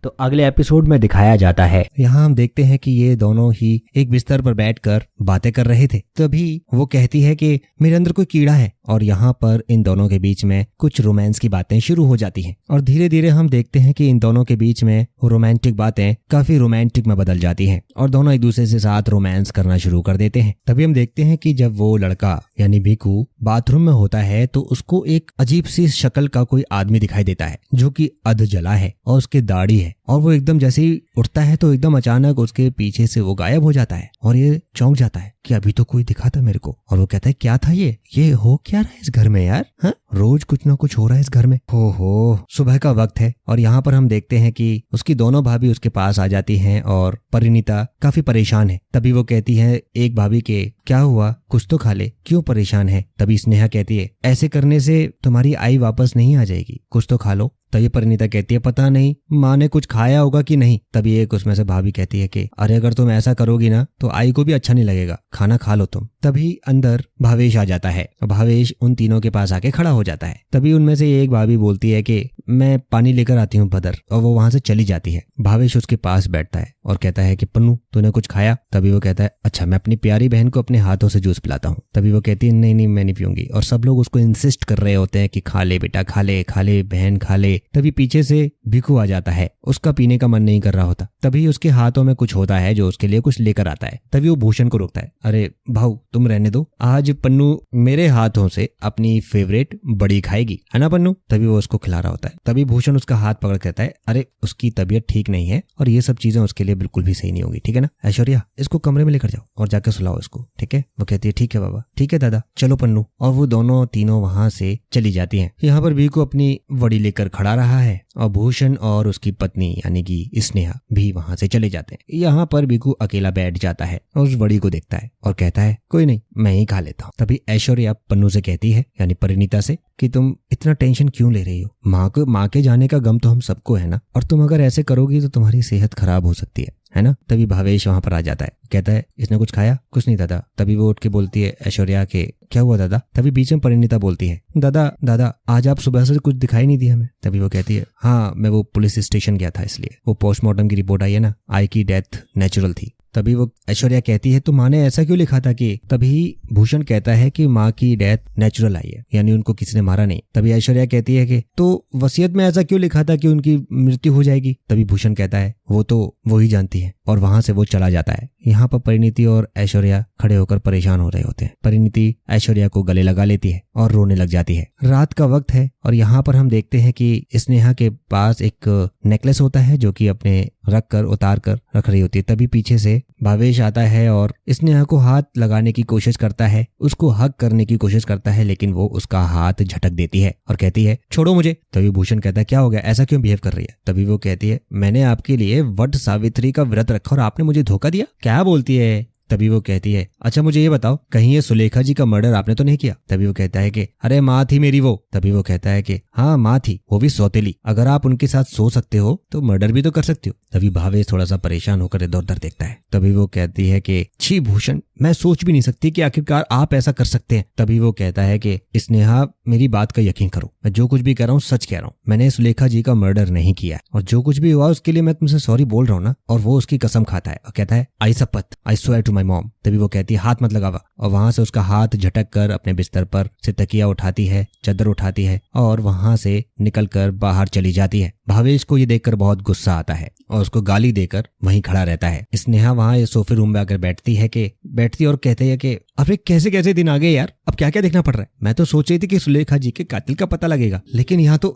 तो अगले एपिसोड में दिखाया जाता है, यहाँ हम देखते हैं कि ये दोनों ही एक बिस्तर पर बैठकर बातें कर रहे थे। तभी वो कहती है कि मेरे अंदर कोई कीड़ा है, और यहाँ पर इन दोनों के बीच में कुछ रोमांस की बातें शुरू हो जाती हैं। और धीरे धीरे हम देखते हैं कि इन दोनों के बीच में रोमांटिक बातें काफी रोमांटिक में बदल जाती हैं और दोनों एक दूसरे से साथ रोमांस करना शुरू कर देते हैं। तभी हम देखते हैं कि जब वो लड़का यानी भिकू बाथरूम में होता है तो उसको एक अजीब सी शक्ल का कोई आदमी दिखाई देता है जो कि अध जला है और उसके दाढ़ी है, और वो एकदम जैसे ही उठता है तो एकदम अचानक उसके पीछे से वो गायब हो जाता है और ये चौंक जाता है कि अभी तो कोई दिखा था मेरे को। और वो कहता है क्या था ये हो क्या रहा है इस घर में यार, हाँ रोज कुछ ना कुछ हो रहा है इस घर में। हो सुबह का वक्त है और यहाँ पर हम देखते हैं कि उसकी दोनों भाभी उसके पास आ जाती हैं और परिणीता काफी परेशान है। तभी वो कहती है एक भाभी के क्या हुआ, कुछ तो खा ले, क्यों परेशान है। तभी स्नेहा कहती है ऐसे करने से तुम्हारी आई वापस नहीं आ जाएगी, कुछ तो खा लो। तभी परिणीता कहती है पता नहीं माँ ने कुछ खाया होगा कि नहीं। तभी एक उसमें से भाभी कहती है कि अरे अगर तुम ऐसा करोगी ना तो आई को भी अच्छा नहीं लगेगा, खाना खा लो तुम। तभी अंदर भावेश आ जाता है, भावेश उन तीनों के पास आके खड़ा हो जाता है। तभी उनमें से एक भाभी बोलती है कि मैं पानी लेकर आती हूँ भदर, और वो वहां से चली जाती है। भावेश उसके पास बैठता है और कहता है कि पन्नू तूने कुछ खाया। तभी वो कहता है अच्छा मैं अपनी प्यारी बहन को अपने हाथों से जूस पिलाता हूँ। तभी वो कहती है नहीं मैं नहीं पीऊंगी, और सब लोग उसको इंसिस्ट कर रहे होते हैं कि खा ले बेटा, खा ले बहन खा ले। तभी पीछे से भिकू आ जाता है, उसका पीने का मन नहीं कर रहा होता। तभी उसके हाथों में कुछ होता है जो उसके लिए कुछ लेकर आता है। तभी वो भूषण को रोकता है, अरे भाऊ तुम रहने दो, आज पन्नू मेरे हाथों से अपनी फेवरेट बड़ी खाएगी, है ना पन्नू। तभी वो उसको खिला रहा होता है। तभी भूषण उसका हाथ पकड़ कहता है अरे उसकी तबीयत ठीक नहीं है और ये सब चीजें उसके लिए बिल्कुल भी सही नहीं होगी, ठीक है ना ऐश्वर्या, इसको कमरे में लेकर जाओ और जाकर सुलाओ इसको, ठीक है। वो कहती है ठीक है बाबा, ठीक है दादा, चलो पन्नू। और वो दोनों तीनों वहां से चली जाती हैं। यहाँ पर भिकू अपनी वड़ी लेकर खड़ा रहा है और भूषण और उसकी पत्नी यानी कि स्नेहा भी वहां से चले जाते हैं। यहाँ पर भिकू अकेला बैठ जाता है और उस वड़ी को देखता है और कहता है कोई नहीं मैं ही खा लेता हूँ। तभी ऐश्वर्या पन्नू से कहती है यानी परिणीता से कि तुम इतना टेंशन क्यों ले रही हो, माँ के जाने का गम तो हम सबको है ना, और तुम अगर ऐसे करोगी तो तुम्हारी सेहत खराब हो सकती है ना। तभी भावेश वहां पर आ जाता है, कहता है इसने कुछ खाया, कुछ नहीं दादा। तभी वो उठ के बोलती है ऐश्वर्या के क्या हुआ दादा। तभी बीच में परिणीता बोलती है दादा आज आप सुबह से कुछ दिखाई नहीं दिया हमें। तभी वो कहती है हाँ मैं वो पुलिस स्टेशन गया था इसलिए, वो पोस्टमार्टम की रिपोर्ट आई है ना, आई की डेथ नेचुरल थी। तभी वो ऐश्वर्या कहती है तो माँ ने ऐसा क्यों लिखा था कि। तभी भूषण कहता है कि माँ की डेथ नेचुरल आई है यानी उनको किसी ने मारा नहीं। तभी ऐश्वर्या कहती है कि तो वसीयत में ऐसा क्यों लिखा था कि उनकी मृत्यु हो जाएगी। तभी भूषण कहता है वो ही जानती है, और वहां से वो चला जाता है। यहाँ पर परिणीति और ऐश्वर्या खड़े होकर परेशान हो रहे होते हैं। परिणीति ऐश्वर्या को गले लगा लेती है और रोने लग जाती है। रात का वक्त है और यहाँ पर हम देखते हैं कि स्नेहा के पास एक नेकलेस होता है जो कि अपने उतार कर रख रही होती है। तभी पीछे से भावेश आता है और स्नेहा को हाथ लगाने की कोशिश करता है, उसको हग करने की कोशिश करता है, लेकिन वो उसका हाथ झटक देती है और कहती है छोड़ो मुझे। तभी भूषण कहता है क्या हो गया, ऐसा क्यों बिहेव कर रही है। तभी वो कहती है मैंने आपके लिए वट सावित्री का व्रत रखा और आपने मुझे धोखा दिया। क्या बोलती है। तभी वो कहती है अच्छा मुझे ये बताओ कहीं ये सुलेखा जी का मर्डर आपने तो नहीं किया। तभी वो कहता है कि अरे माँ थी मेरी वो। तभी वो कहता है कि हाँ माँ थी, वो भी सौतेली, अगर आप उनके साथ सो सकते हो तो मर्डर भी तो कर सकते हो। तभी भावेश थोड़ा सा परेशान होकर इधर उधर देखता है। तभी वो कहती है कि छी भूषण, मैं सोच भी नहीं सकती कि आखिरकार आप ऐसा कर सकते हैं। तभी वो कहता है कि स्नेहा मेरी बात का यकीन करो, मैं जो कुछ भी कह रहा हूँ सच कह रहा हूँ, मैंने सुलेखा जी का मर्डर नहीं किया और जो कुछ भी हुआ उसके लिए मैं तुमसे सॉरी बोल रहा हूँ ना। और वो उसकी कसम खाता है और कहता है आई शपथ, I swear to my mom. तभी वो कहती है हाथ मत लगावा, और वहां से उसका हाथ झटक कर अपने बिस्तर पर से तकिया उठाती है, चादर उठाती है और वहां से निकलकर बाहर चली जाती है। भावेश को ये देखकर बहुत गुस्सा आता है और उसको गाली देकर वहीं खड़ा रहता है। स्नेहा वहां सोफे रूम में आकर बैठती और कहते हैं कि अरे कैसे कैसे दिन आ गए यार, अब क्या क्या देखना पड़ रहा है। मैं तो सोच रही थी कि सुलेखा जी के कातिल का पता लगेगा, लेकिन यहाँ तो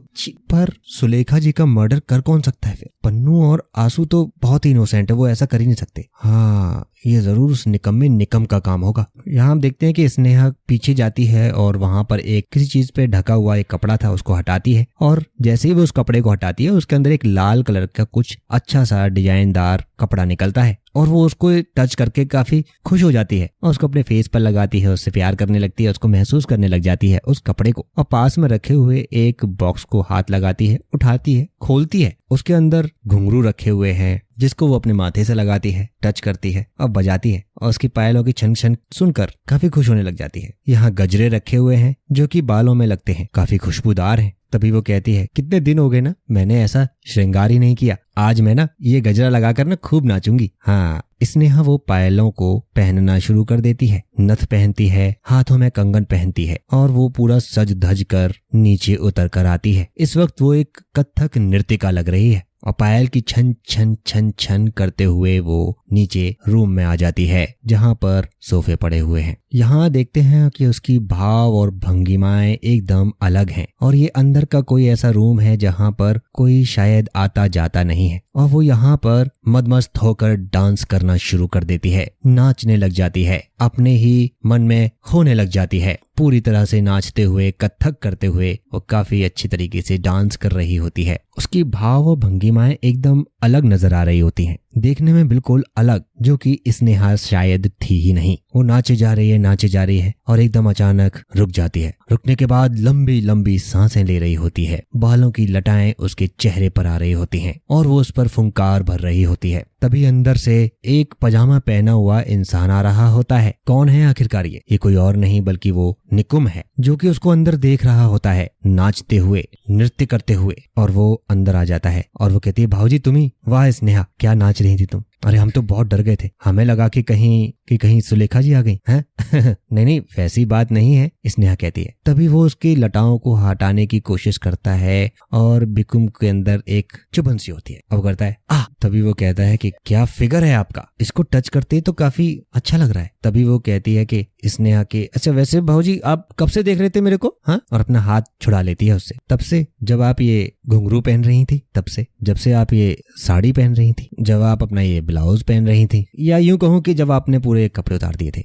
पर सुलेखा जी का मर्डर कर कौन सकता है। फिर पन्नू और आंसू तो बहुत ही इनोसेंट है, वो ऐसा कर ही नहीं सकते। हाँ ये जरूर उस निकम्मे निकम का काम होगा। यहाँ हम देखते हैं कि स्नेहा पीछे जाती है और वहां पर एक किसी चीज पे ढका हुआ एक कपड़ा था उसको हटाती है, और जैसे ही वो उस कपड़े को हटाती है उसके अंदर एक लाल कलर का कुछ अच्छा सा डिजाइनदार कपड़ा निकलता है और वो उसको टच करके काफी खुश हो जाती है और उसको अपने फेस पर लगाती है, उससे प्यार करने लगती है, उसको महसूस करने लग जाती है उस कपड़े को, और पास में रखे हुए एक बॉक्स को हाथ लगाती है, उठाती है, खोलती है। उसके अंदर घुंघरू रखे हुए हैं जिसको वो अपने माथे से लगाती है, टच करती है और बजाती है, और उसकी पायलों की छन छन सुनकर काफी खुश होने लग जाती है। यहाँ गजरे रखे हुए हैं जो कि बालों में लगते हैं, काफी खुशबूदार हैं। तभी वो कहती है कितने दिन हो गए ना मैंने ऐसा श्रृंगार ही नहीं किया। आज मैं ना ये गजरा लगाकर ना खूब नाचूंगी। हाँ, स्नेहा वो पायलों को पहनना शुरू कर देती है, नथ पहनती है, हाथों में कंगन पहनती है और वो पूरा सज धज कर नीचे उतर कर आती है। इस वक्त वो एक कथक नृत्यिका लग रही है और पायल की छन छन छन छन करते हुए वो नीचे रूम में आ जाती है जहाँ पर सोफे पड़े हुए हैं। यहाँ देखते हैं कि उसकी भाव और भंगिमाएं एकदम अलग हैं और ये अंदर का कोई ऐसा रूम है जहाँ पर कोई शायद आता जाता नहीं है और वो यहाँ पर मदमस्त होकर डांस करना शुरू कर देती है, नाचने लग जाती है, अपने ही मन में खोने लग जाती है। पूरी तरह से नाचते हुए, कथक करते हुए वो काफी अच्छी तरीके से डांस कर रही होती है। उसकी भाव और भंगिमाएं एकदम अलग नजर आ रही होती हैं, देखने में बिल्कुल अलग, जो कि स्नेहा शायद थी ही नहीं। वो नाचे जा रही है और एकदम अचानक रुक जाती है। रुकने के बाद लंबी लंबी सांसें ले रही होती है, बालों की लटाएं उसके चेहरे पर आ रही होती हैं और वो उस पर फुंकार भर रही होती है। तभी अंदर से एक पजामा पहना हुआ इंसान आ रहा होता है। कौन है आखिरकार ये कोई और नहीं बल्कि वो निकुम है, जो कि उसको अंदर देख रहा होता है नाचते हुए, नृत्य करते हुए। और वो अंदर आ जाता है और वो कहती है, भाऊजी तुम्ही? वाह स्नेहा, क्या नाच रही थी तुम। अरे हम तो बहुत डर गए थे, हमें लगा कि कहीं सुलेखा जी आ गई हैं। नहीं वैसी बात नहीं है, स्नेहा कहती है। तभी वो उसकी लटाओं को हटाने की कोशिश करता है और बिकुम के अंदर एक चुभन सी होती है। अब करता है तभी वो कहता है कि क्या फिगर है आपका, इसको टच करते ही तो काफी अच्छा लग रहा है। तभी वो कहती है कि स्नेहा के, अच्छा वैसे भाऊजी आप कब से देख रहे थे मेरे को? हाँ, और अपना हाथ छुड़ा लेती है उससे। तब से जब आप ये घुंघरू पहन रही थी, तब से जब से आप ये साड़ी पहन रही थी, जब आप अपना ये ब्लाउज पहन रही थी, या यूं कहूं कि जब आपने पूरे कपड़े उतार दिए थे।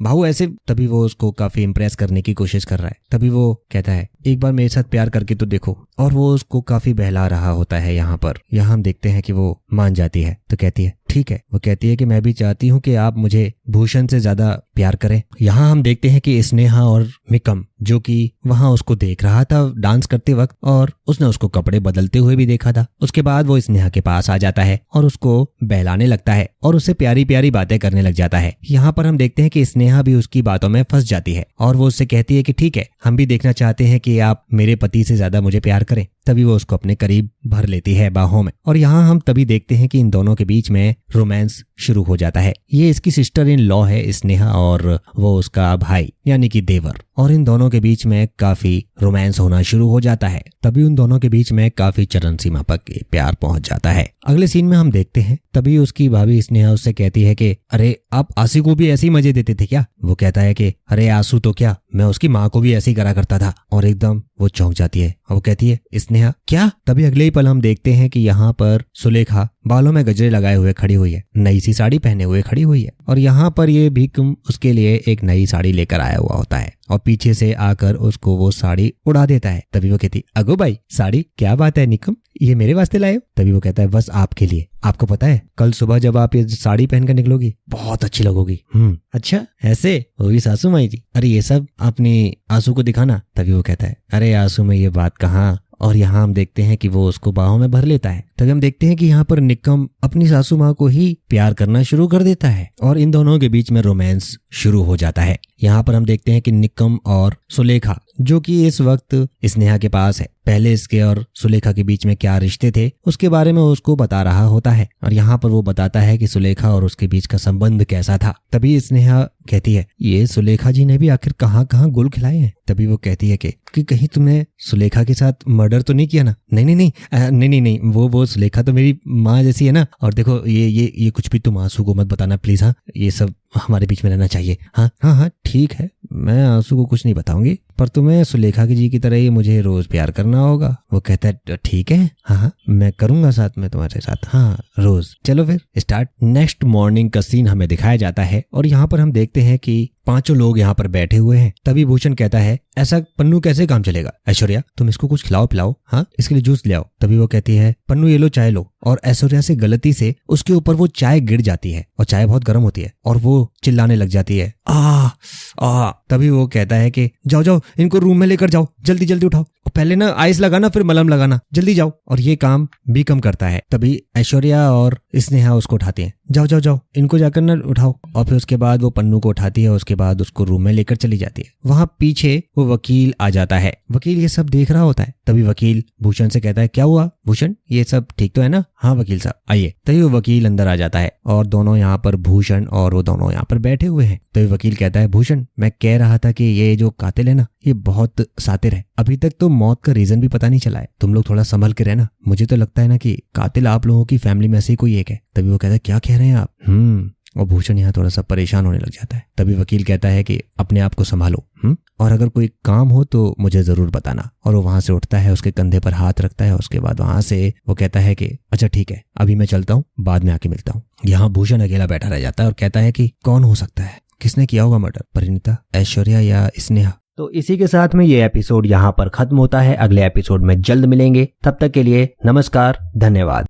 भाऊ ऐसे। तभी वो उसको काफी इम्प्रेस करने की कोशिश कर रहा है। तभी वो कहता है, एक बार मेरे साथ प्यार करके तो देखो। और वो उसको काफी बहला रहा होता है। यहाँ हम देखते हैं कि वो मान जाती है तो कहती है ठीक है। वो कहती है कि मैं भी चाहती हूँ कि आप मुझे भूषण से ज्यादा प्यार करें। यहाँ हम देखते हैं कि स्नेहा और मिकम, जो कि वहाँ उसको देख रहा था डांस करते वक्त और उसने उसको कपड़े बदलते हुए भी देखा था। उसके बाद वो स्नेहा के पास आ जाता है और उसको बहलाने लगता है और उससे प्यारी प्यारी बातें करने लग जाता है। यहाँ पर हम देखते हैं कि स्नेहा भी उसकी बातों में फंस जाती है और वो उससे कहती है कि ठीक है, हम भी देखना चाहते हैं कि आप मेरे पति से ज्यादा मुझे प्यार करें। तभी वो उसको अपने करीब भर लेती है बाहों में और यहाँ हम तभी देखते हैं कि इन दोनों के बीच में रोमांस शुरू हो जाता है। ये इसकी सिस्टर इन लॉ है स्नेहा और वो उसका भाई यानी कि देवर, और इन दोनों के बीच में काफी रोमांस होना शुरू हो जाता है। तभी उन दोनों के बीच में काफी चरम सीमा पर प्यार पहुंच जाता है। अगले सीन में हम देखते हैं तभी उसकी भाभी स्नेहा उससे कहती है कि अरे आप आंसू को भी ऐसे ही मजे देते थे क्या? वो कहता है कि अरे आंसू तो क्या, मैं उसकी माँ को भी ऐसे ही करा करता था। और एकदम वो चौंक जाती है और वो कहती है स्नेहा क्या? तभी अगले ही पल हम देखते हैं कि यहाँ पर सुलेखा बालों में गजरे लगाए हुए खड़ी हुई है, नई सी साड़ी पहने हुए खड़ी हुई है और यहाँ पर ये भीकुम उसके लिए एक नई साड़ी लेकर आया हुआ होता है और पीछे से आकर उसको वो साड़ी उड़ा देता है। तभी वो कहती अगो भाई साड़ी, क्या बात है निकुम, ये मेरे वास्ते लाए हो? तभी वो कहता है बस आपके लिए। आपको पता है कल सुबह जब आप ये साड़ी पहनकर निकलोगी बहुत अच्छी लगोगी। अच्छा ऐसे? वो भी सासू माई जी। अरे ये सब अपनी आंसू को दिखाना। तभी वो कहता है अरे आंसू में ये बात कहाँ। और यहाँ हम देखते हैं कि वो उसको बाहों में भर लेता है। तभी हम देखते हैं कि यहाँ पर निकम अपनी सासू माँ को ही प्यार करना शुरू कर देता है और इन दोनों के बीच में रोमांस शुरू हो जाता है। यहाँ पर हम देखते हैं कि निकम और सुलेखा, जो कि इस वक्त स्नेहा के पास है, पहले इसके और सुलेखा के बीच में क्या रिश्ते थे उसके बारे में उसको बता रहा होता है और यहाँ पर वो बताता है कि सुलेखा और उसके बीच का संबंध कैसा था। तभी स्नेहा कहती है ये सुलेखा जी ने भी आखिर कहाँ कहाँ गुल खिलाए हैं। तभी वो कहती है कि कहीं तुमने सुलेखा के साथ मर्डर तो नहीं किया ना? नहीं, वो सुलेखा तो मेरी माँ जैसी है ना। और देखो ये कुछ भी तुम आंसू को मत बताना प्लीज। हाँ, ये सब हमारे बीच में रहना चाहिए। हाँ ठीक है, मैं आंसू को कुछ नहीं बताऊंगी, पर तुम्हें सुलेखा जी की तरह ही मुझे रोज प्यार करना होगा। वो कहता है ठीक है, हाँ मैं करूंगा साथ में तुम्हारे साथ, हाँ रोज। चलो फिर स्टार्ट। नेक्स्ट मॉर्निंग का सीन हमें दिखाया जाता है और यहाँ पर हम देखते हैं कि पांचों लोग यहाँ पर बैठे हुए हैं। तभी भूषण कहता है ऐसा पन्नू कैसे काम चलेगा? ऐश्वर्या तुम इसको कुछ खिलाओ पिलाओ, हाँ इसके लिए जूस ले आओ। तभी वो कहती है पन्नू ये लो चाय लो, और ऐश्वर्या से गलती से उसके ऊपर वो चाय गिर जाती है और चाय बहुत गर्म होती है और वो चिल्लाने लग जाती है आ। तभी वो कहता है कि जाओ इनको रूम में लेकर जाओ, जल्दी जल्दी उठाओ। पहले ना आइस लगाना फिर मलहम लगाना, जल्दी जाओ। और ये काम भी कम करता है। तभी ऐश्वर्या और स्नेहा उसको उठाती हैं। जाओ जाओ जाओ, इनको जाकर ना उठाओ। और फिर उसके बाद वो पन्नू को उठाती है, उसके बाद उसको रूम में लेकर चली जाती है। वहां पीछे वो वकील आ जाता है। वकील ये सब देख रहा होता है। तभी वकील भूषण से कहता है, क्या हुआ भूषण, ये सब ठीक तो है ना? हाँ वकील साहब आइए। तभी वो वकील अंदर आ जाता है और दोनों यहाँ पर भूषण और वो दोनों यहाँ पर बैठे हुए हैं। तभी वकील कहता है, भूषण मैं कह रहा था कि ये जो कातिल है ना, ये बहुत शातिर है। अभी तक तो मौत का रीजन भी पता नहीं चला है। तुम लोग थोड़ा संभल के रहना। मुझे तो लगता है ना कि कातिल आप लोगों की फैमिली में से कोई एक है। तभी वो कहता है, क्या कह रहे हैं आप? और भूषण यहाँ थोड़ा सा परेशान होने लग जाता है। तभी वकील कहता है कि अपने आप को संभालो, और अगर कोई काम हो तो मुझे जरूर बताना। और वो वहां से उठता है, उसके कंधे पर हाथ रखता है। उसके बाद वहां से वो कहता है कि अच्छा ठीक है, अभी मैं चलता हूँ, बाद में आके मिलता हूँ। यहाँ भूषण अकेला बैठा रह जाता है और कहता है कि कौन हो सकता है, किसने किया होगा मर्डर? परिणीता, ऐश्वर्या या स्नेहा? तो इसी के साथ में ये एपिसोड यहाँ पर खत्म होता है। अगले एपिसोड में जल्द मिलेंगे। तब तक के लिए नमस्कार, धन्यवाद।